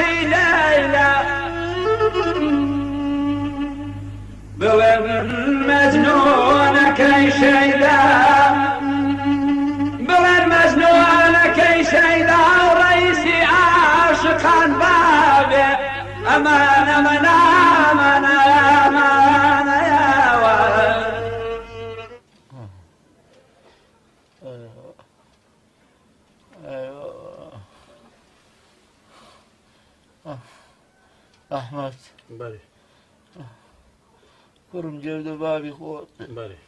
عاشقی لیلا بڵێن مەجنونەکەی شەیدا بڵێن مەجنونەکەی شەیدا و ڕەیسی عاشقان بابێ ئەمان ئەمەنا ئەمانە ئەمانەیەوە ئەحمەد بەڵێ کوڕم جێودە بابی خۆت بەڵێ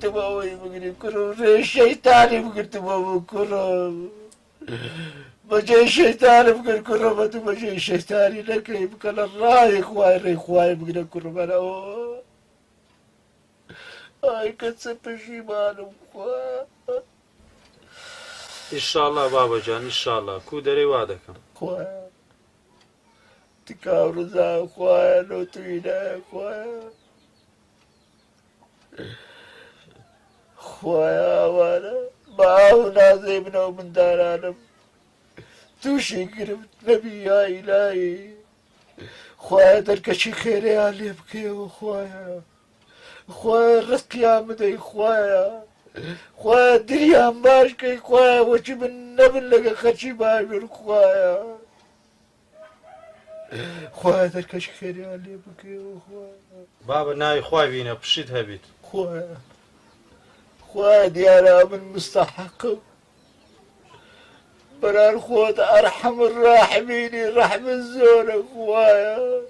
تبغى بقولي كرو الشيطان بقول كرو بجي الشيطان بقول كرو ما تبغى الشيطان لك يبقى الراي خواي بقول كرو انا اي كتسب شي مالو ئینشاڵڵا بابەجان ئینشاڵڵا کو دەرێ وا دەکەم خوايا تكاورزا خوايا نوتوينا خوايا خوايا وانا معه نازمنا ومن دارانم توشي قربت نبي يا إلهي خوايا دركشي خيري علي بكي خوايا خوايا رزقي عمدي خوايا خوايا دريا ماشكي خوايا وشي من نبل لك خشي بابر خوايا خوايا دركشي خيري علي بكي خوايا بابە ناوی خوای بینە پشت هەبیت خوايا خوايا ديانا من مستحقم برا الخوات أرحم الراحمين رحم الزور خوايا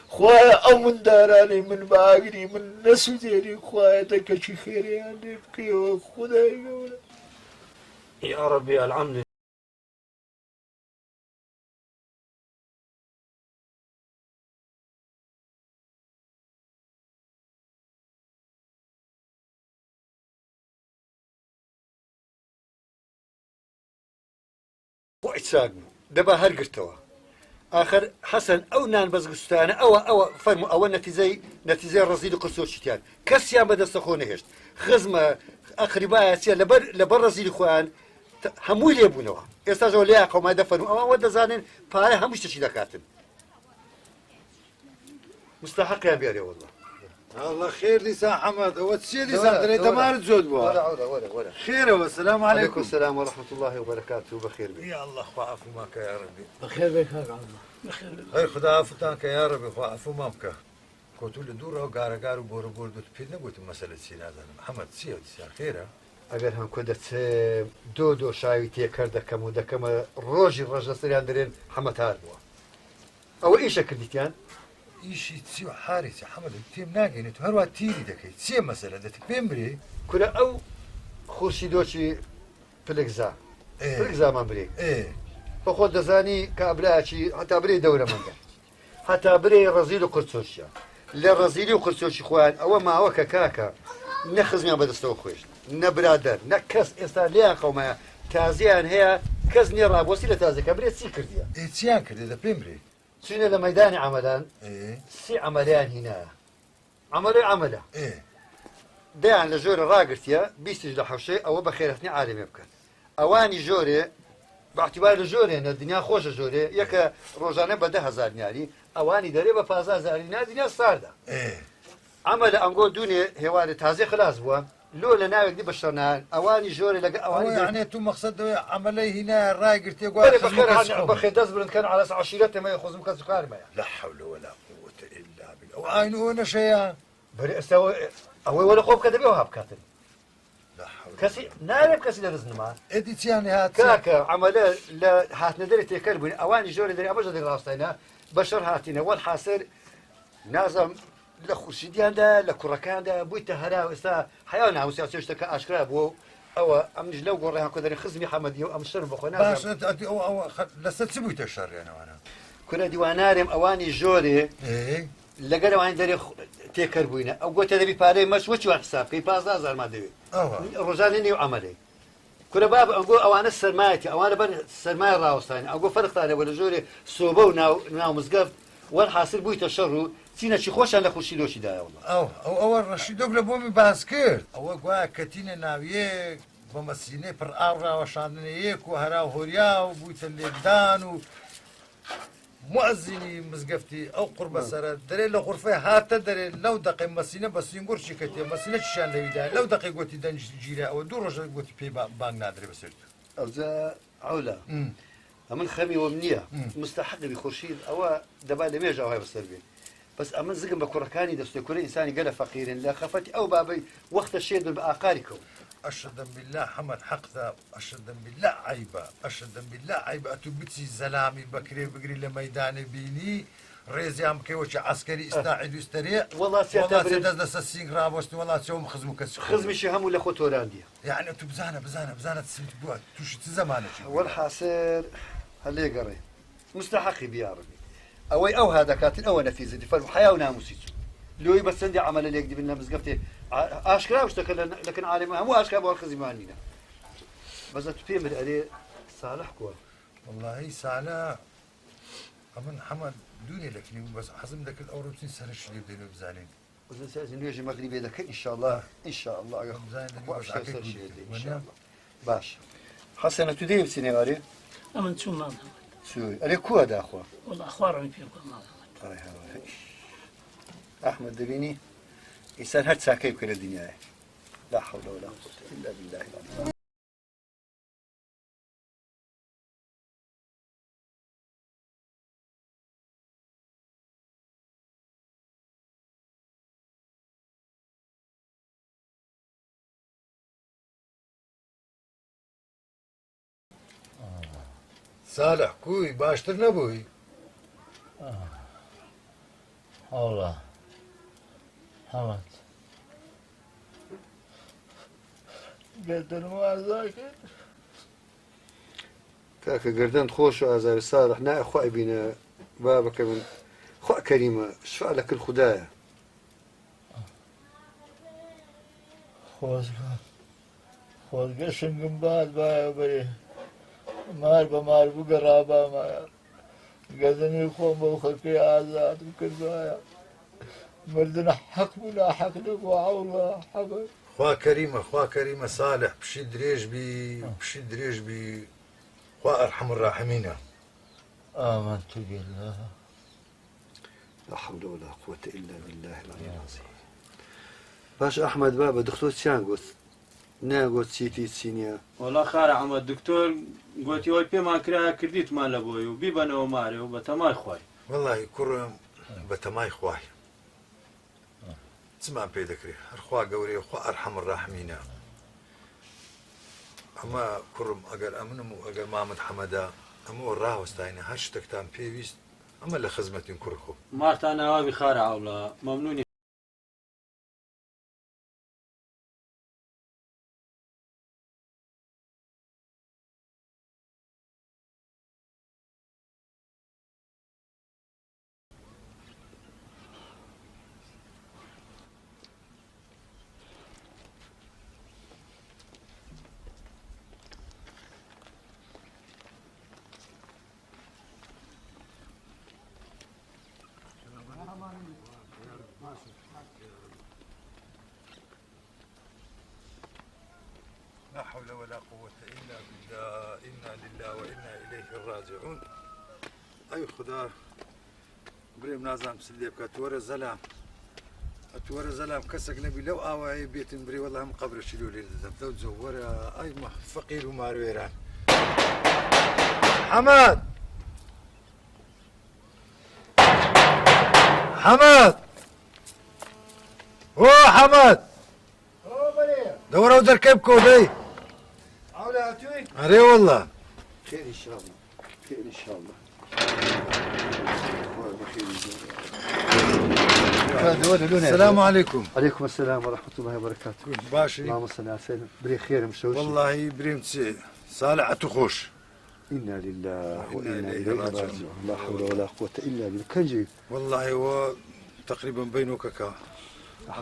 خوايا أو من داراني من باقري من نسوديني خوايا دكشي خيري يعني بكي وخداي يا ربي الحمد وإتساق دبا هرقرتوا آخر حسن أو نان بزغستانة أو فرمو أو نتيزي رصيد قرصور شتيان كسيان بدا سخونه هشت خزمة أقرباء سيا لبر رصيد خوان هموي ليبونوا استاجوا لياقوا ما دفنوا أو ودا زانين فهاي همش تشي دكاتن مستحق يا بياري والله الله خير لسان حمد وتسير لسان دري تمارد زود بوا ولا خير والسلام عليكم عليكم السلام ورحمة الله وبركاته بخير بك يا الله خواعفو ماك يا ربي بخير بك يا الله بخير بك هاي خدا عفتانك يا ربي خواعفو مامك كنتو لدورة وقارة قارو بورو بورو دوت بيدنا قلت مسألة سينا محمد سيو تسيا خيرة ئەگەر هەم کۆ دەچێ دۆ شاوی تێکەر دەکەم و دەکەمە ڕۆژی ڕەژە سریان دەرێن حەمەتار بووە ئەوە ئیشە کردیتیان ئیشی چی و حارێکی حەمەد تێم ناگەێنێت و هەروە تیری دەکەیت چێ مەسەلە دەتک پێم برێ کورە ئەو خورشی دۆچی پلکزا پلکزامان برێ بەخۆ دەزانی کابراچی هەتا برێ دەورە منگە هەتا برێ ڕەزیل و قرچۆشیە لە ڕەزیلی و قرچۆشی خۆیان ئەوە ماوەکە کاکە نەخزمیان بەدەستەوە خۆشت نە برادەر نە کەس ئێستا لیان قەومەیە تازیان هەیە کەس نییە ڕابۆسی لە تازەکە برێت چی کردیە چیان کردێ دە پێم برێ چینە لە مەدانی عەمەلان سی عەمەلیان هینایە عەمەلەی عەمەلە دەیان لە ژۆرە ڕاگرتیە بیستیش لە حەوشەی ئەوە بە خێرەتنی عالێمێ بکەن ئەوانی ژۆرێ باعتیبار لە ژۆرێنە دنیا خۆشە ژۆرێ یەکە ڕۆژانە بە 10,000 دیاری ئەوانی دەرێ بە 15,000 دینیا ساردا ئەمە لە ئەنگۆ دوونێ هێوارە تازێ خلاص بووە لۆ لە ناوێکی بە شەرنان ئەوانی ژۆرە لەگە ئەوانی یعنی تو مەقسەد دەوێ عەمەلەی هینە ڕاگرتێ بەخێ دەست برنکەن عەلەس عەشیرەتەمە خۆزم کەس کارمەیە لا حول ولا قوة إلا بالله ئەو ئاین ئەوە نەشەیە بەری ئێستا ئەوەی وەلە خۆ بکە دەبێ و هەبکاتن کەسی ناوێت کەسی لە دەستنما ئێدی چیان هات کاکە عەمەلە لە هاتنە دەرێ تێکەر بووین ئەوانی ژۆرە دەری ئەمەژە دەی ڕاستینە بەشەر هاتینە وەل حاسر نازم لە خوشیدیاندا لە کوڕەکاندا بوویتە هەرا ئێستا حیا ناوسیا شتەکە ئاشکرا بوو ئەوە ئەمنیش لەو گۆڕیان کۆ دەری خزمی حەمەدی و ئەم شەر بخۆ باش لەسەر چ بوویتە شەڕێنەوانە کورە دیوانارێم ئەوانی ژۆرێ لەگەر ئەوانی دەری تێکەر بووینە ئەو گۆتە دەبی پارەی مەش وەچوان حسابکەی 15,000 مان دەوێت ڕۆژانە نێو عەمەلەی کورە باب ئەنگۆ ئەوانە سەرمایەتی ئەوانە بەر سەرمای ڕاوەستانی ئەوگۆ فەرقتانە لە ژۆرێ سۆبە و ناو مزگەفت وەر حاصل بوویتە شەڕ و چینەکی خۆشیان لە خوشی دۆشیدایە ئەوە ڕەشیدۆک لە بۆمی باس کرد ئەوە گوایە کەتینە ناویەک بە مەسینەی پڕ ئاڕاوەشاندنەیەک و هەرا هۆریا و بوویتە لێدان و مؤزینی مزگەفتی ئەو قوربە سەرە دەرێ لە غورفەی هاتە دەرێ لەو دەقی مەسینە بە سینگۆرچی کەتێ مەسینە چیان لەویدا لەو دەقی گوتی دەنج گیرە ئەوە دوو ڕۆژە گوتی پێی بانگ نادرێ بەسێت ئەوجا ئەولا ئەمن خەمیەوەم نییە مستحقی خورشید ئەوە دەبا لە مێژە ئەوهای بەسەر بێ بەس ئەمن زگم بە کوڕەکانی دەستێ کوڕی ئینسانی گەلە فەقیرن لە خەفەتی ئەو بابەی وەختە شێد بە ئاقاری کەوت أشهد بالله حمد حق ذا أشهد بالله عيبة أشهد بالله عيبة أتوبتي زلامي بكري بقري لميدان بيني ريزي عم كيوش عسكري استاعد ويستريع والله سيدز دس السينغ رابوست والله سوم خزمك خزمي شي هم ولا خوتوراندية يعني أنتو بزانة تسمت بوات توش تزمانة والحاصل هلي قري مستحقي بياربي أو هذا كاتل أو نفيذ دي فالحياة وناموسيتو لو بس عندي عمل اللي يكذب لنا مزقفتي اشكرا واشتكى لكن عالم مو اشكرا ابو الخزيمانينا بس تفهم عليه صالح كوا والله صالح امن حمد دوني لكن بس حزم ذاك الاوروبسين سنه اللي بدينا بزعلين وزين سازين يجي مغربي ذاك ان شاء الله ان شاء الله ان شاء الله باش حسنه تدير سيناريو امن شو ما شو عليك كوا دا اخوا والله اخبارهم فيكم ما أحمد دبيني إنسان هرت ساكيب كل الدنيا لا حول ولا قوة إلا بالله العظيم صالح كوي باشتر نبوي والله حمد قدر ما ذاكر كاكا قردان خوش وازار صالح نا اخوة بينا بابك من اخوة كريمة شفاء لك الخدايا خوز قشن قنبال بايا بري مار بمار بقرابا ما قدني خوم بوخكي آزاد وكربايا مردنا حق ولا حق لك وعولا حق خوا كريمة صالح بشي دريج بي خوا أرحم الراحمين آمنت بالله لا حول ولا قوة إلا بالله العلي العظيم باش أحمد بابا دكتور تشان قلت ناقوت سيتي سينيا والله خارع عم الدكتور قلت يوي بما كرا كرديت مال ابوي وبيبنا وماري وبتماي خوي والله كرم بتماي خواي تسمع بيدكري أرخوا قوري وخوا أرحم الراحمين ئەمە کوڕم ئەگەر ئەمنم و ئەگەر مامد حەمەدا ئەمە ڕاوەستاینە هەر شتێکتان پێویست ئەمە لە خزمەتین کوڕخۆ مارتان ئاوی خارە ئاوڵە مەمنونی لا حول ولا قوة إلا بالله إنا لله وإنا إليه راجعون أي خدا بريم نازم سليب كتورة زلام أتورة زلام كسك نبي لو آوى بيت بري والله هم قبر شلو لي لو تزورة أي فقير ومارويران حماد حماد هو حماد دورة ودر كيف كودي عولا أتوي أري والله خير إن شاء الله خير إن شاء الله السلام عليكم عليكم السلام ورحمة الله وبركاته. باشي اللهم صل على سيدنا بري خير مشوش. والله بريمتي صالح أتخوش إنا لله وإنا إليه راجعون. لا حول ولا قوة إلا بالله. كنجي والله هو تقريبا بينك كا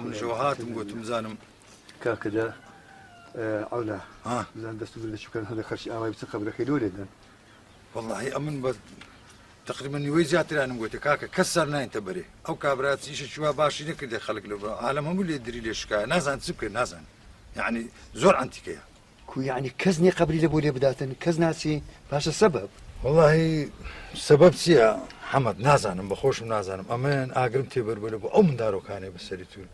من جوهات مقوت مزانم كذا عولا ها زين دست بالله شو كان هذا خرش أواي بس قبل كيلو لدن. والله أمن بس تقريبا يويزات أنا مقوت كاكا كسرنا أنت بري أو كابرات إيش شو باشي نكرد خلق له عالمهم اللي يدري ليش كا نازن سبك نازن يعني زور أنت كيا كو يعني كزني قبل لبولي بداتن كزناسي باش السبب. والله سبب سيا حمد نازنم بخوش نازنم أمن أقرب تبر بلو أو من دارو كاني بسريتون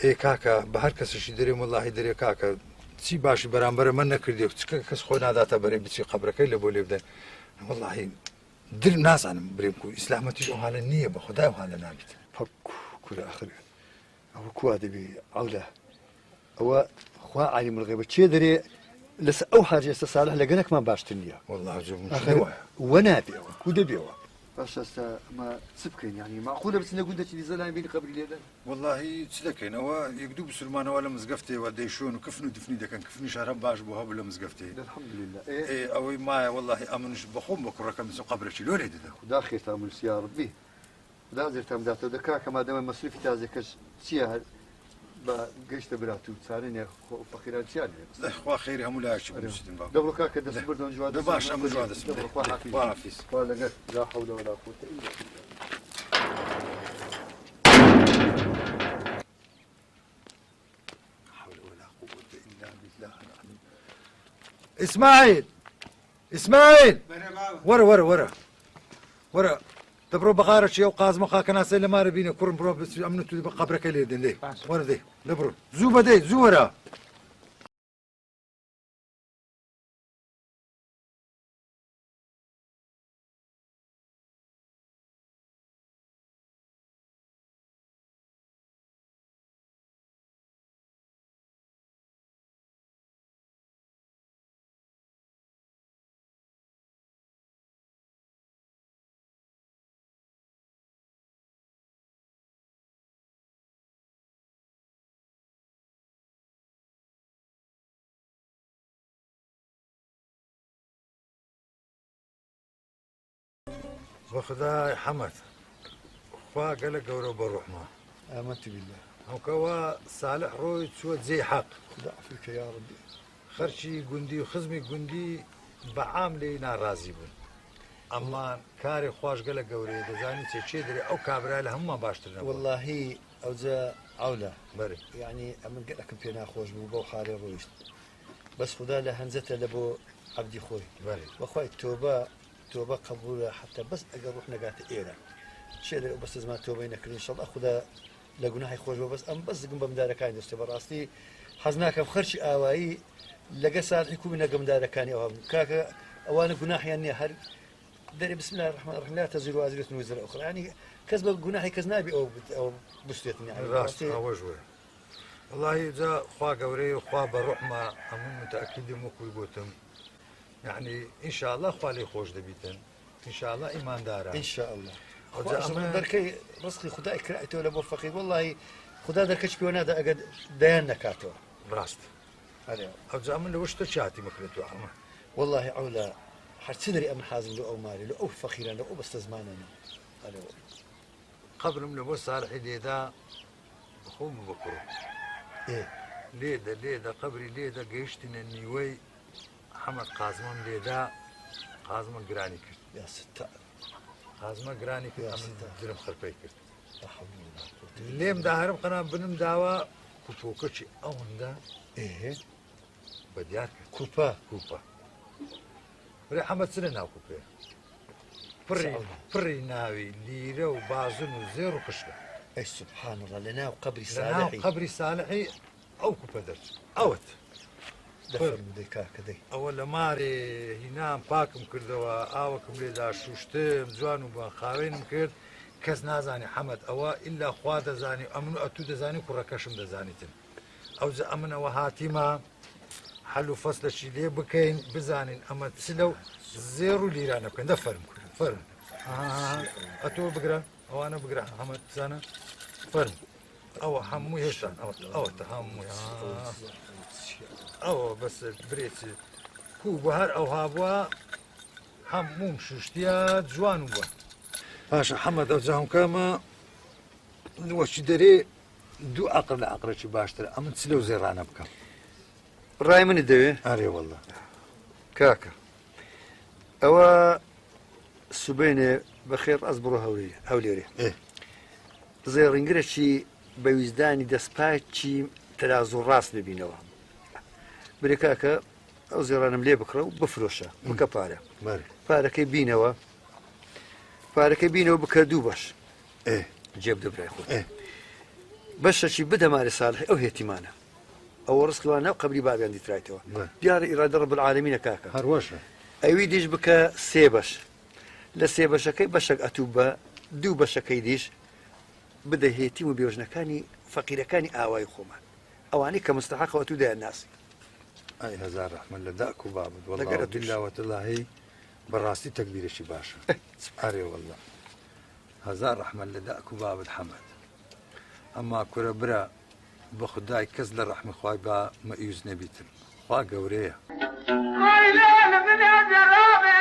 إيه كاكا بهر كسر شي دري والله دري كاكا سي باش برامبر من نكردي كس خونا داتا بري بتسي قبرك اللي بولي بدن والله در نازنم بريمكو إسلامتي وحال النية بخدا وحال نابت فك كل آخر أو كو أدبي عولا أو خوا عالم الغيب شيء دري لس أو حاجة صالح لقناك ما باشتنيا. والله جوب آخر ونابي كود بيوا. باش ما سبكين يعني معقولة بس نقول دتي زلمة بين قبل ليلة. والله تسلكين هو يقدو بسلمان ولا مزقفتي ولا شلون وكفنو دفني ده كان كفني شهر باش بوها ولا مزقفتي. الحمد لله. إيه أو ما والله أمنش بخوم بكرة كم قبر شلون هيدا. داخل تعمل يا ربي. لا زلت تم ذاته دكا كما دام مصرفي تازكش سياها بقشت براتو صارني فقيران سيادة. اخوا خيري هم لا شيء مسلم بابا. دبر كاك دس بردون جواد. دباش أم جواد اسمه. وافيس. قال لك لا حول ولا قوة إلا بالله. حول ولا قوة إلا بالله العظيم. إسماعيل ورا دبرو بغارة شيء وقاز مخاك ناس اللي ما ربينا كورن برو بس أمنتو قبرك اللي يدن ليه ورا دي دبرو زوبا دي زورا وخدا حمد خوا قالك قولوا بروح ما آمنت بالله. هو كوا صالح روي شو زي حق خدا عفوك يا ربي. خرشي قندي وخزمي قندي بعاملي ناراضي بون اما كاري خواش قالك قوري دزاني تشي دري او كابرال هم باشترنا والله أوزا عولة بري يعني أمن قال لك بينا خوش بو حالي رويشت بس خدا لهنزته لبو عبدي خوي بري وخوي توبة قبول حتى بس أجر روحنا قات إيران شيء بس زمان توبة نكري إن شاء الله خدا لجناح خوش بس أم بس جنب مداركاني دوستي براستي حزناك بخرش آوائي لقى صار يكون نجم مداركاني أو كاك أوان جناح يعني هر دري بسم الله الرحمن الرحيم لا تزر وازرة وزر أخرى يعني كسب جناحي كزنابي أو بستيتني يعني راس هو شوي والله جا خوا قوري وخوا بروحما أمون متأكد مكوي بوتم يعني إن شاء الله خوا لي خوش دبيتن إن شاء الله إيمان دارا ان شاء الله وجا أما دركي رزقي خدای كرأته ولا بوفقي والله خدا دركش بيونادا اقد ديان نكاتو براست عليه أو جا أمن لوش تشاتي مكرتو أما والله عولا حتسدري أمن حازم لو أو مالي لو أو فقيرا لو أو بستزمانني عليه قبل من أبو صالح ليدا أخوه بكره إيه ليدا قبري ليدا قيشتنا النيوي حمد قازمان ليدا قازمان قراني كرت يا ستار قازمان قراني كرت يا أمن ستار. درم خلفي كرت لا حول ولا قوة إلا ليم داهرم قنا بنم داوا كوبوكتشي أوندا بالله. إيه بديات كوبا كوبا بري حمد سنة ناو كوبا فري ناوي ليرة وبازن وزير وقشرة أي سبحان الله لنا وقبري لناو صالحي قبري صالحي أو كوبا درج أوت دفر مديكا كدي أول ماري هنا باكم كردوا آوكم ليدا شوشتم جوانو بخاوينم كرد كز نازاني حمد أوا إلا خوا دزاني أمنو أتو دزاني كركشم دزانيتن أو زي أمن أوا هاتيما حلو فصل شي ليه بكين بزانين أما تسلو زيرو ليرانا بكين ده فرم أتو بقرا أو أنا بقرا حمد سنة فرم أو حمو هشتان أو تحمو أو بس بريتي كو بهر أو هابوا حموم شوشتيا جوانو بوا باشا حمد أو زاهم كاما وش دري دو عقل عقل شي باشتر أما تسلو زيرانا بكا الرأي من الدوي أري والله كاكا أوا سبينة بخير أصبروا هوليري إيه زي رنجرشي بوزداني دسباتشي تلازو الراس ببينوا بريكاكا أو زيرانا ملي بكرة وبفروشة بكبارة باري فاركي بينوا بكدو باش إيه جيب دبري خود إيه باش شي بدا ماري صالح أو هيتمانة أو رزق وانا قبل بابي عندي ترايتوا باري ديار إرادة رب العالمين كاكا هروشة أيوي ديش بك سيبش لا سيبش كي بشك أتوبا دو بشكي ديش بدا هيتيم بيوجنا كاني فقير كاني آواي خوما أواني كمستحق وتودع الناس أي هزار رحمة لداك وبابد والله لقرأتوش. بالله وتالله براسي تكبير شي باشا أري والله هزار رحمة لداك وبابد حمد أما كرة برا بخداي كزل الرحمة خواي با مأيوز نبيتن خوا قوريه ما يلال من أجرابي